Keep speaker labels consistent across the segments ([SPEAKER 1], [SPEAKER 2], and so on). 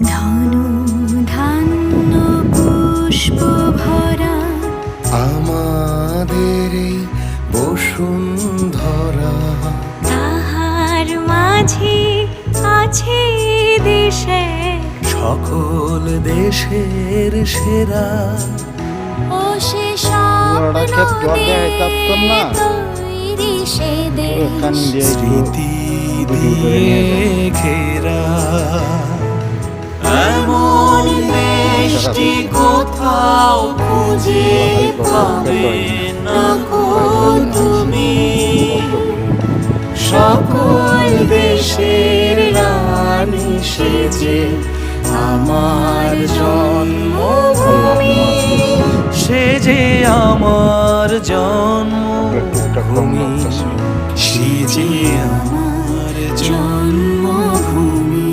[SPEAKER 1] ধনু ধান্য পুষ্প ভরা
[SPEAKER 2] আমাদের এই বসুন্ধরা,
[SPEAKER 1] তাহার মাঝে আছে দেশে
[SPEAKER 2] সকল দেশের সেরা।
[SPEAKER 1] ও সে স্বপ্ন তৈরি সে দেশ
[SPEAKER 2] স্মৃতি দিয়ে ঘেরা, এমন দেশটি কোথাও খুঁজে পাবে না গো তুমি। সকল দেশের রানী সেজে আমার জন্মভূমি, সে যে আমার জন্মভূমি, সে যে আমার জন্মভূমি।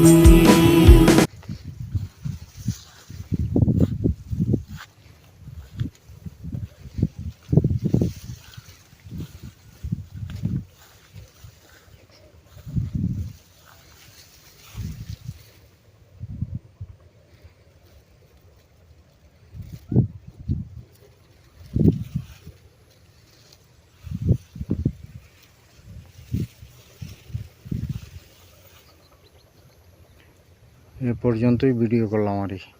[SPEAKER 3] এ পর্যন্তই ভিডিও করলাম আর কি।